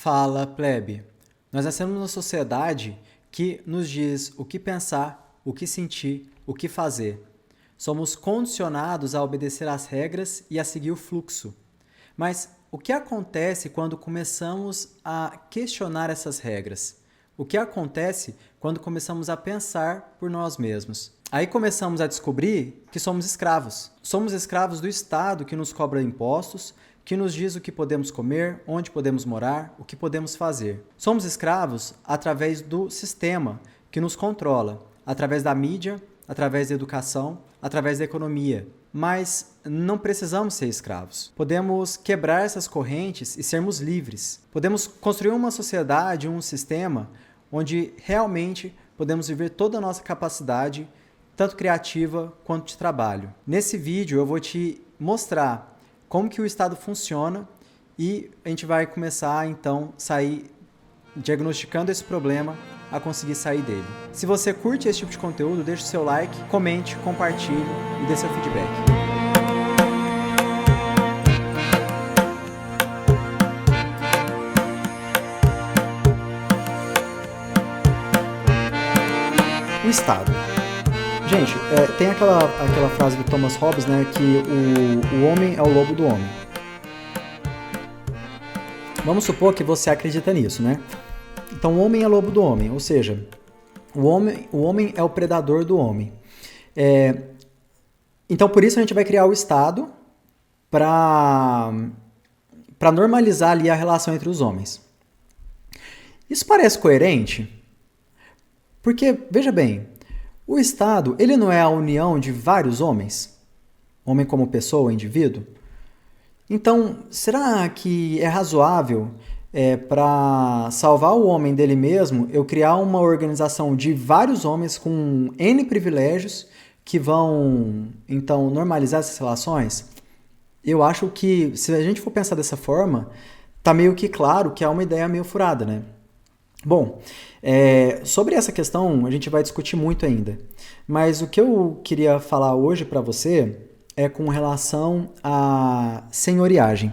Fala, plebe! Nós nascemos numa sociedade que nos diz o que pensar, o que sentir, o que fazer. Somos condicionados a obedecer às regras e a seguir o fluxo. Mas o que acontece quando começamos a questionar essas regras? O que acontece quando começamos a pensar por nós mesmos? Aí começamos a descobrir que somos escravos. Somos escravos do Estado que nos cobra impostos, que nos diz o que podemos comer, onde podemos morar, o que podemos fazer. Somos escravos através do sistema que nos controla, através da mídia, através da educação, através da economia. Mas não precisamos ser escravos. Podemos quebrar essas correntes e sermos livres. Podemos construir uma sociedade, um sistema, onde realmente podemos viver toda a nossa capacidade, tanto criativa quanto de trabalho. Nesse vídeo eu vou te mostrar como que o Estado funciona e a gente vai começar então sair diagnosticando esse problema a conseguir sair dele. Se você curte esse tipo de conteúdo, deixe o seu like, comente, compartilhe e dê seu feedback. O Estado. Gente, tem aquela frase do Thomas Hobbes, né, que o homem é o lobo do homem. Vamos supor que você acredita nisso, né? Então, o homem é lobo do homem, ou seja, o homem é o predador do homem. Então, por isso a gente vai criar o Estado para normalizar ali a relação entre os homens. Isso parece coerente? Porque, veja bem, o Estado, ele não é a união de vários homens? Homem como pessoa, indivíduo? Então, será que é razoável, para salvar o homem dele mesmo, eu criar uma organização de vários homens com N privilégios que vão, então, normalizar essas relações? Eu acho que, se a gente for pensar dessa forma, tá meio que claro que é uma ideia meio furada, né? Bom, sobre essa questão a gente vai discutir muito ainda, mas o que eu queria falar hoje para você é com relação à senhoriagem.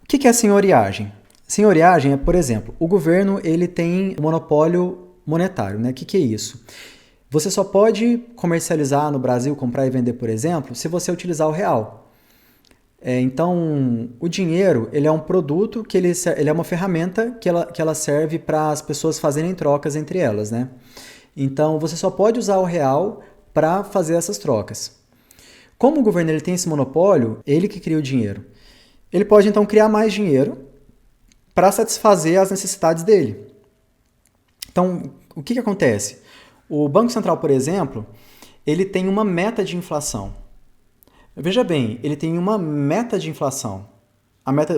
O que é senhoriagem? Senhoriagem é, por exemplo, o governo ele tem monopólio monetário, né? O que é isso? Você só pode comercializar no Brasil, comprar e vender, por exemplo, se você utilizar o real. Então, o dinheiro ele é um produto que ele é uma ferramenta que ela serve para as pessoas fazerem trocas entre elas, né? Então, você só pode usar o real para fazer essas trocas. Como o governo ele tem esse monopólio, ele que cria o dinheiro. Ele pode, então, criar mais dinheiro para satisfazer as necessidades dele. Então, o que acontece? O Banco Central, por exemplo, ele tem uma meta de inflação. Veja bem, ele tem uma meta de inflação.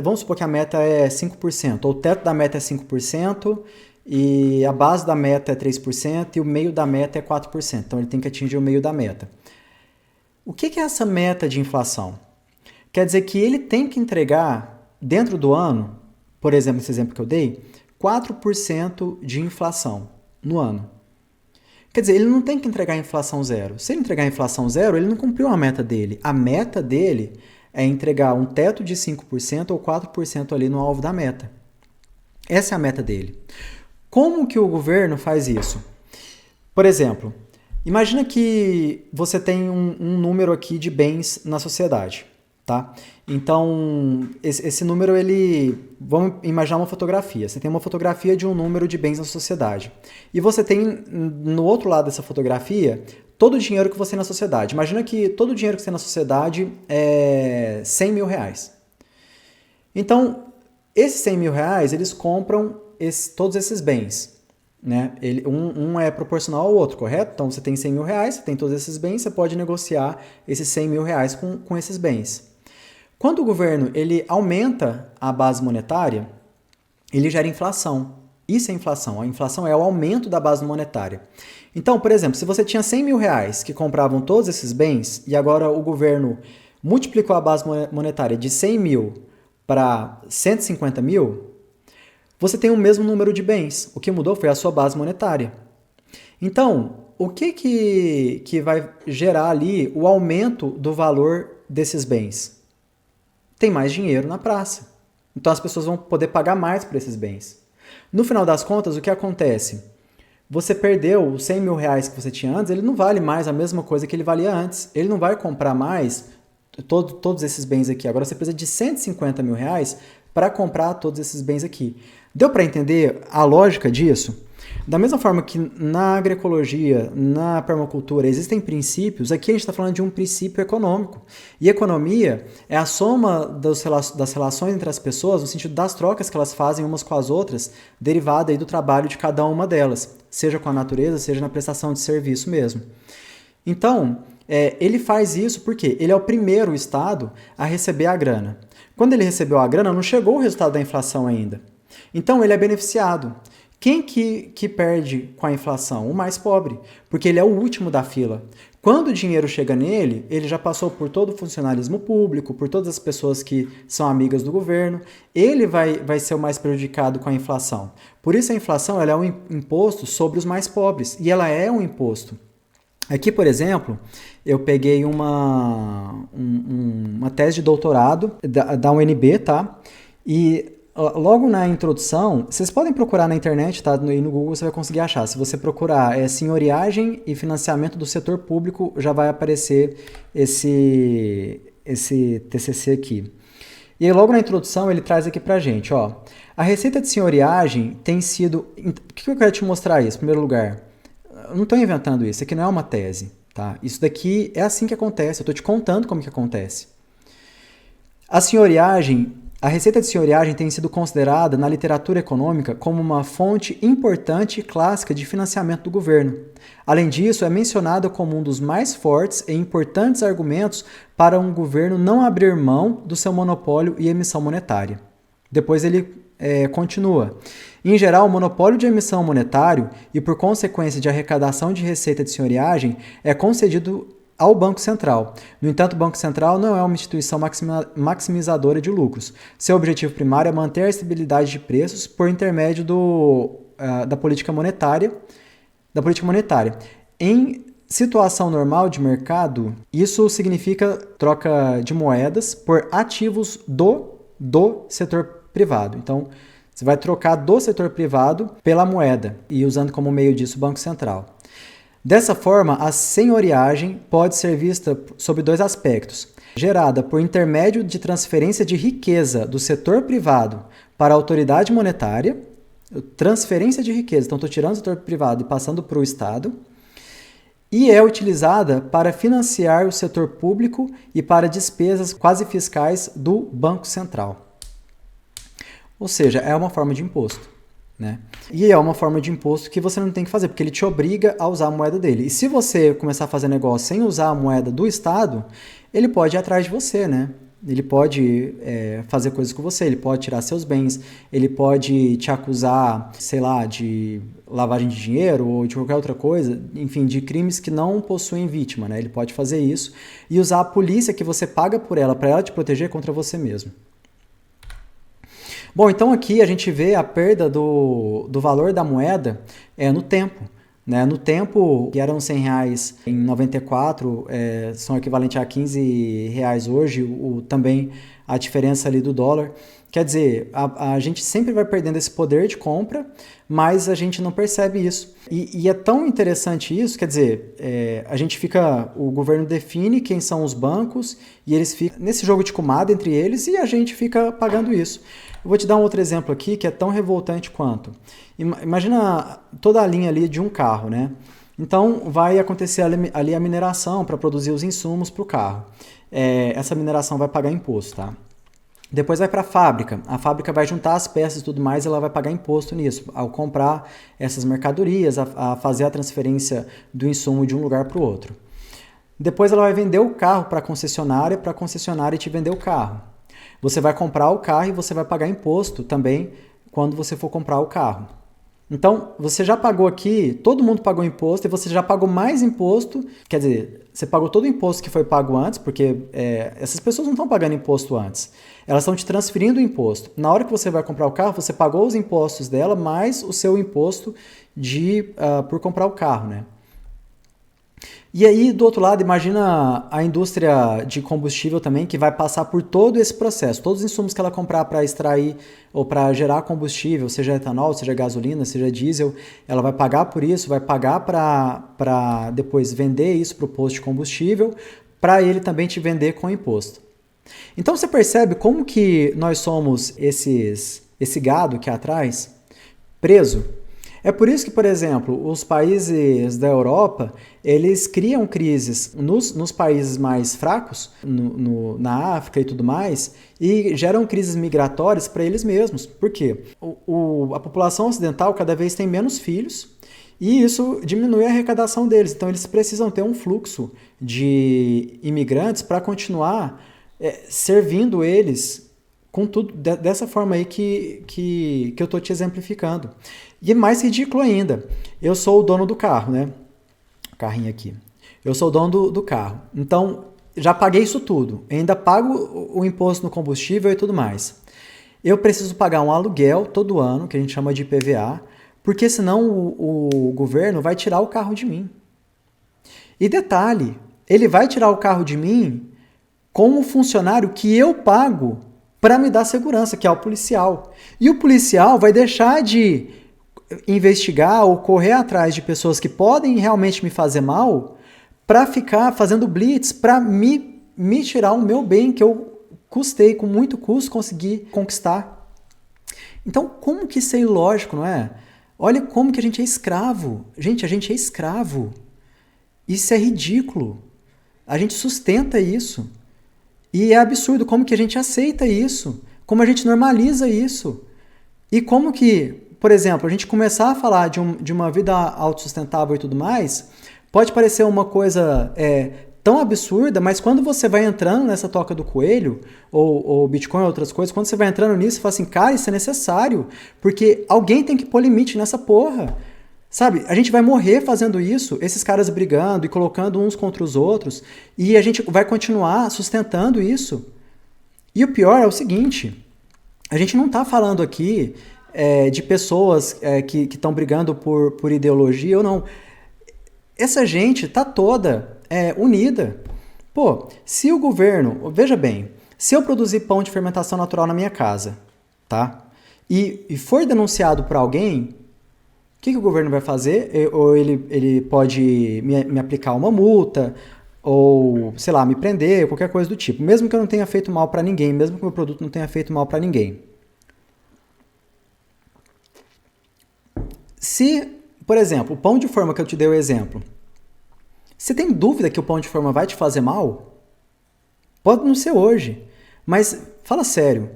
Vamos supor que a meta é 5%, ou o teto da meta é 5%, e a base da meta é 3%, e o meio da meta é 4%. Então, ele tem que atingir o meio da meta. O que é essa meta de inflação? Quer dizer que ele tem que entregar, dentro do ano, por exemplo, esse exemplo que eu dei, 4% de inflação no ano. Quer dizer, ele não tem que entregar a inflação zero. Se ele entregar a inflação zero, ele não cumpriu a meta dele. A meta dele é entregar um teto de 5% ou 4% ali no alvo da meta. Essa é a meta dele. Como que o governo faz isso? Por exemplo, imagina que você tem um número aqui de bens na sociedade, tá? Então, esse número, vamos imaginar uma fotografia. Você tem uma fotografia de um número de bens na sociedade. E você tem, no outro lado dessa fotografia, todo o dinheiro que você tem na sociedade. Imagina que todo o dinheiro que você tem na sociedade é 100 mil reais. Então, esses 100 mil reais, eles compram todos esses bens. Né? Um é proporcional ao outro, correto? Então, você tem 100 mil reais, você tem todos esses bens, você pode negociar esses 100 mil reais com esses bens. Quando o governo ele aumenta a base monetária, ele gera inflação. Isso é inflação. A inflação é o aumento da base monetária. Então, por exemplo, se você tinha 100 mil reais que compravam todos esses bens e agora o governo multiplicou a base monetária de 100 mil para 150 mil, você tem o mesmo número de bens. O que mudou foi a sua base monetária. Então, o que vai gerar ali o aumento do valor desses bens? Tem mais dinheiro na praça. Então as pessoas vão poder pagar mais por esses bens. No final das contas, o que acontece? Você perdeu os 100 mil reais que você tinha antes, ele não vale mais a mesma coisa que ele valia antes. Ele não vai comprar mais todos esses bens aqui. Agora você precisa de 150 mil reais para comprar todos esses bens aqui. Deu para entender a lógica disso? Da mesma forma que na agroecologia, na permacultura, existem princípios, aqui a gente está falando de um princípio econômico. E economia é a soma das relações entre as pessoas, no sentido das trocas que elas fazem umas com as outras, derivada aí do trabalho de cada uma delas, seja com a natureza, seja na prestação de serviço mesmo. Então, ele faz isso porque ele é o primeiro Estado a receber a grana. Quando ele recebeu a grana, não chegou o resultado da inflação ainda. Então, ele é beneficiado. Quem que perde com a inflação? O mais pobre, porque ele é o último da fila. Quando o dinheiro chega nele, ele já passou por todo o funcionalismo público, por todas as pessoas que são amigas do governo, ele vai ser o mais prejudicado com a inflação. Por isso a inflação ela é um imposto sobre os mais pobres, e ela é um imposto. Aqui, por exemplo, eu peguei uma tese de doutorado da UNB, tá? E logo na introdução, vocês podem procurar na internet, tá? E no Google você vai conseguir achar. Se você procurar senhoriagem e financiamento do setor público, já vai aparecer esse TCC aqui. E aí, logo na introdução, ele traz aqui pra gente, ó. A receita de senhoriagem tem sido... Por que eu quero te mostrar isso? Em primeiro lugar, eu não estou inventando isso, aqui não é uma tese, tá? Isso daqui é assim que acontece, eu estou te contando como que acontece. A receita de senhoriagem tem sido considerada na literatura econômica como uma fonte importante e clássica de financiamento do governo. Além disso, é mencionada como um dos mais fortes e importantes argumentos para um governo não abrir mão do seu monopólio e emissão monetária. Depois ele continua. Em geral, o monopólio de emissão monetário e, por consequência de arrecadação de receita de senhoriagem, é concedido ao Banco Central. No entanto, o Banco Central não é uma instituição maximizadora de lucros. Seu objetivo primário é manter a estabilidade de preços por intermédio da política monetária. Em situação normal de mercado, isso significa troca de moedas por ativos do setor privado. Então, você vai trocar do setor privado pela moeda e usando como meio disso o Banco Central. Dessa forma, a senhoriagem pode ser vista sob dois aspectos. Gerada por intermédio de transferência de riqueza do setor privado para a autoridade monetária, transferência de riqueza, então estou tirando do setor privado e passando para o Estado, e é utilizada para financiar o setor público e para despesas quase fiscais do Banco Central. Ou seja, é uma forma de imposto, né? E é uma forma de imposto que você não tem que fazer, porque ele te obriga a usar a moeda dele. E se você começar a fazer negócio sem usar a moeda do Estado, ele pode ir atrás de você, né? Ele pode fazer coisas com você, ele pode tirar seus bens, ele pode te acusar, sei lá, de lavagem de dinheiro ou de qualquer outra coisa, enfim, de crimes que não possuem vítima, né? Ele pode fazer isso e usar a polícia que você paga por ela, para ela te proteger contra você mesmo. Bom, então aqui a gente vê a perda do valor da moeda no tempo. Né? No tempo, que eram 100 reais em 94, são equivalentes a 15 reais hoje, também a diferença ali do dólar. Quer dizer, a gente sempre vai perdendo esse poder de compra, mas a gente não percebe isso. E é tão interessante isso, quer dizer, o governo define quem são os bancos e eles ficam nesse jogo de comadre entre eles e a gente fica pagando isso. Eu vou te dar um outro exemplo aqui que é tão revoltante quanto. Imagina toda a linha ali de um carro, né? Então vai acontecer ali a mineração para produzir os insumos para o carro. Essa mineração vai pagar imposto, tá? Depois vai para a fábrica vai juntar as peças e tudo mais e ela vai pagar imposto nisso, ao comprar essas mercadorias, a fazer a transferência do insumo de um lugar para o outro. Depois ela vai vender o carro para a concessionária te vender o carro. Você vai comprar o carro e você vai pagar imposto também quando você for comprar o carro. Então, você já pagou aqui, todo mundo pagou imposto e você já pagou mais imposto, quer dizer, você pagou todo o imposto que foi pago antes, porque essas pessoas não estão pagando imposto antes, elas estão te transferindo o imposto. Na hora que você vai comprar o carro, você pagou os impostos dela, mais o seu imposto por comprar o carro, né? E aí, do outro lado, imagina a indústria de combustível também, que vai passar por todo esse processo. Todos os insumos que ela comprar para extrair ou para gerar combustível, seja etanol, seja gasolina, seja diesel, ela vai pagar por isso, vai pagar para depois vender isso para o posto de combustível, para ele também te vender com imposto. Então você percebe como que nós somos esse gado que atrás preso. É por isso que, por exemplo, os países da Europa, eles criam crises nos países mais fracos, na África e tudo mais, e geram crises migratórias para eles mesmos. Por quê? A população ocidental cada vez tem menos filhos, e isso diminui a arrecadação deles. Então, eles precisam ter um fluxo de imigrantes para continuar servindo eles com tudo dessa forma aí que eu estou te exemplificando. E mais ridículo ainda, eu sou o dono do carro, né? Carrinho aqui. Eu sou o dono do carro. Então, já paguei isso tudo. Ainda pago o imposto no combustível e tudo mais. Eu preciso pagar um aluguel todo ano, que a gente chama de IPVA, porque senão o governo vai tirar o carro de mim. E detalhe, ele vai tirar o carro de mim com o funcionário que eu pago para me dar segurança, que é o policial. E o policial vai deixar de investigar ou correr atrás de pessoas que podem realmente me fazer mal para ficar fazendo blitz, para me tirar o meu bem que eu custei, com muito custo, conseguir conquistar. Então, como que isso é ilógico, não é? Olha como que a gente é escravo. Gente, a gente é escravo. Isso é ridículo. A gente sustenta isso. E é absurdo como que a gente aceita isso, como a gente normaliza isso. E como que, por exemplo, a gente começar a falar de uma vida autossustentável e tudo mais, pode parecer uma coisa tão absurda, mas quando você vai entrando nessa toca do coelho, ou Bitcoin ou outras coisas, quando você vai entrando nisso, você fala assim, cara, isso é necessário, porque alguém tem que pôr limite nessa porra. Sabe, a gente vai morrer fazendo isso, esses caras brigando e colocando uns contra os outros, e a gente vai continuar sustentando isso. E o pior é o seguinte, a gente não está falando aqui de pessoas que estão brigando por ideologia ou não. Essa gente está toda unida. Pô, se o governo, veja bem, se eu produzir pão de fermentação natural na minha casa, tá? E for denunciado por alguém, o que o governo vai fazer? Ou ele pode me aplicar uma multa, ou, sei lá, me prender, qualquer coisa do tipo. Mesmo que eu não tenha feito mal para ninguém, mesmo que o meu produto não tenha feito mal para ninguém. Se, por exemplo, o pão de forma que eu te dei o exemplo, você tem dúvida que o pão de forma vai te fazer mal? Pode não ser hoje, mas fala sério.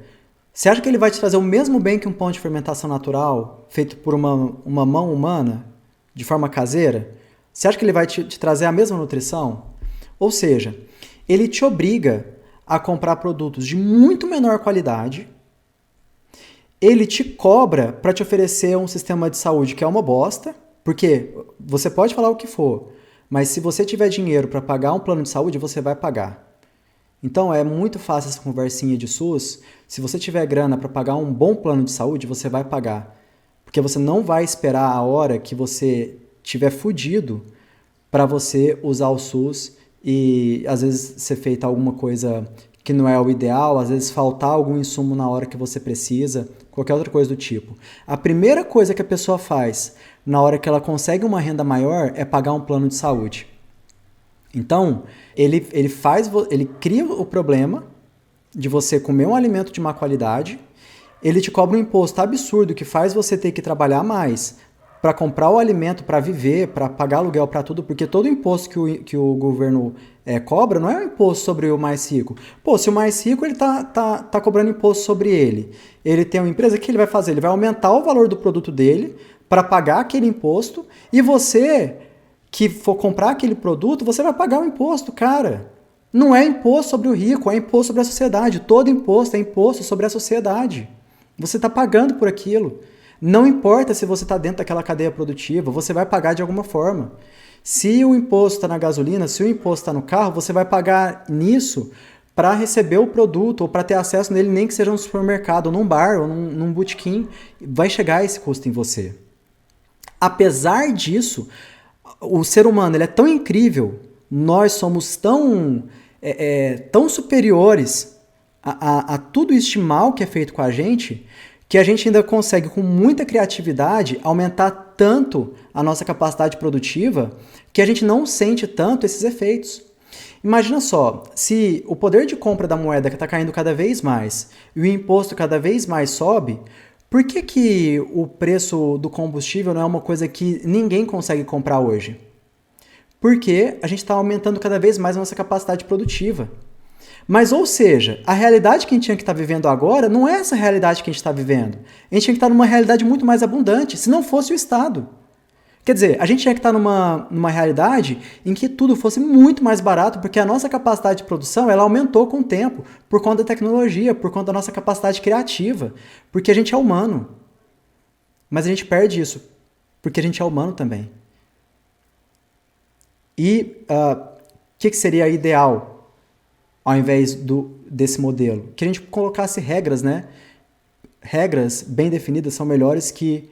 Você acha que ele vai te trazer o mesmo bem que um pão de fermentação natural, feito por uma mão humana, de forma caseira? Você acha que ele vai te trazer a mesma nutrição? Ou seja, ele te obriga a comprar produtos de muito menor qualidade, ele te cobra para te oferecer um sistema de saúde que é uma bosta, porque você pode falar o que for, mas se você tiver dinheiro para pagar um plano de saúde, você vai pagar. Então é muito fácil essa conversinha de SUS. Se você tiver grana para pagar um bom plano de saúde, você vai pagar. Porque você não vai esperar a hora que você tiver fudido para você usar o SUS e às vezes ser feita alguma coisa que não é o ideal, às vezes faltar algum insumo na hora que você precisa, qualquer outra coisa do tipo. A primeira coisa que a pessoa faz na hora que ela consegue uma renda maior é pagar um plano de saúde. Então, ele cria o problema de você comer um alimento de má qualidade, ele te cobra um imposto absurdo que faz você ter que trabalhar mais para comprar o alimento, para viver, para pagar aluguel, para tudo, porque todo imposto que o governo cobra não é um imposto sobre o mais rico. Pô, se o mais rico ele tá cobrando imposto sobre ele tem uma empresa, o que ele vai fazer? Ele vai aumentar o valor do produto dele para pagar aquele imposto e você que for comprar aquele produto, você vai pagar o imposto, cara. Não é imposto sobre o rico, é imposto sobre a sociedade. Todo imposto é imposto sobre a sociedade. Você está pagando por aquilo. Não importa se você está dentro daquela cadeia produtiva, você vai pagar de alguma forma. Se o imposto está na gasolina, se o imposto está no carro, você vai pagar nisso para receber o produto ou para ter acesso nele, nem que seja no supermercado, ou num bar, ou num botequim. Vai chegar esse custo em você. Apesar disso, O ser humano ele é tão incrível, nós somos tão superiores a tudo este mal que é feito com a gente, que a gente ainda consegue, com muita criatividade, aumentar tanto a nossa capacidade produtiva que a gente não sente tanto esses efeitos. Imagina só, se o poder de compra da moeda está caindo cada vez mais e o imposto cada vez mais sobe, por que o preço do combustível não é uma coisa que ninguém consegue comprar hoje? Porque a gente está aumentando cada vez mais a nossa capacidade produtiva. Mas, ou seja, a realidade que a gente tinha que estar vivendo agora não é essa realidade que a gente está vivendo. A gente tinha que estar numa realidade muito mais abundante, se não fosse o Estado. Quer dizer, a gente tinha que estar numa realidade em que tudo fosse muito mais barato, porque a nossa capacidade de produção ela aumentou com o tempo, por conta da tecnologia, por conta da nossa capacidade criativa, porque a gente é humano. Mas a gente perde isso, porque a gente é humano também. E o que seria ideal ao invés desse modelo? Que a gente colocasse regras, né? Regras bem definidas são melhores que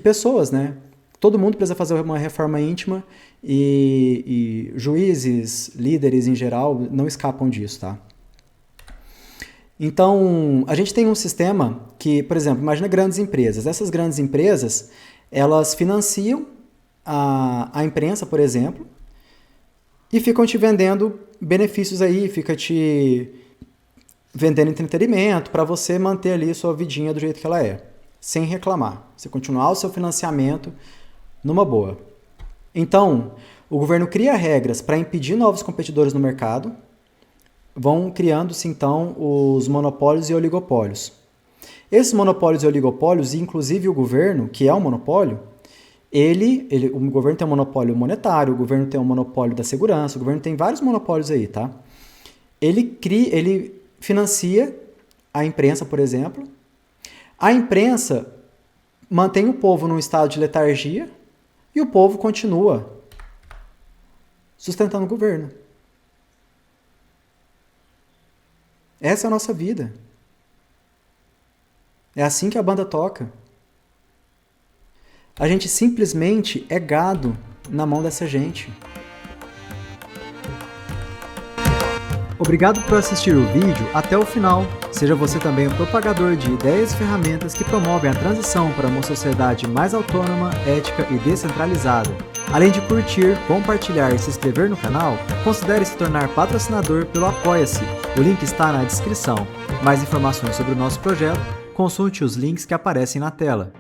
pessoas, né? Todo mundo precisa fazer uma reforma íntima e juízes, líderes em geral, não escapam disso, tá? Então, a gente tem um sistema que, por exemplo, imagina grandes empresas. Essas grandes empresas, elas financiam a imprensa, por exemplo, e ficam te vendendo benefícios aí, fica te vendendo entretenimento para você manter ali sua vidinha do jeito que ela é, sem reclamar. Você continuar o seu financiamento numa boa. Então, o governo cria regras para impedir novos competidores no mercado, vão criando-se então os monopólios e oligopólios. Esses monopólios e oligopólios, inclusive o governo, que é um monopólio, o governo tem um monopólio monetário, o governo tem um monopólio da segurança, o governo tem vários monopólios aí, tá? Ele financia a imprensa, por exemplo. A imprensa mantém o povo num estado de letargia e o povo continua sustentando o governo. Essa é a nossa vida. É assim que a banda toca. A gente simplesmente é gado na mão dessa gente. Obrigado por assistir o vídeo até o final. Seja você também um propagador de ideias e ferramentas que promovem a transição para uma sociedade mais autônoma, ética e descentralizada. Além de curtir, compartilhar e se inscrever no canal, considere se tornar patrocinador pelo Apoia-se. O link está na descrição. Mais informações sobre o nosso projeto, consulte os links que aparecem na tela.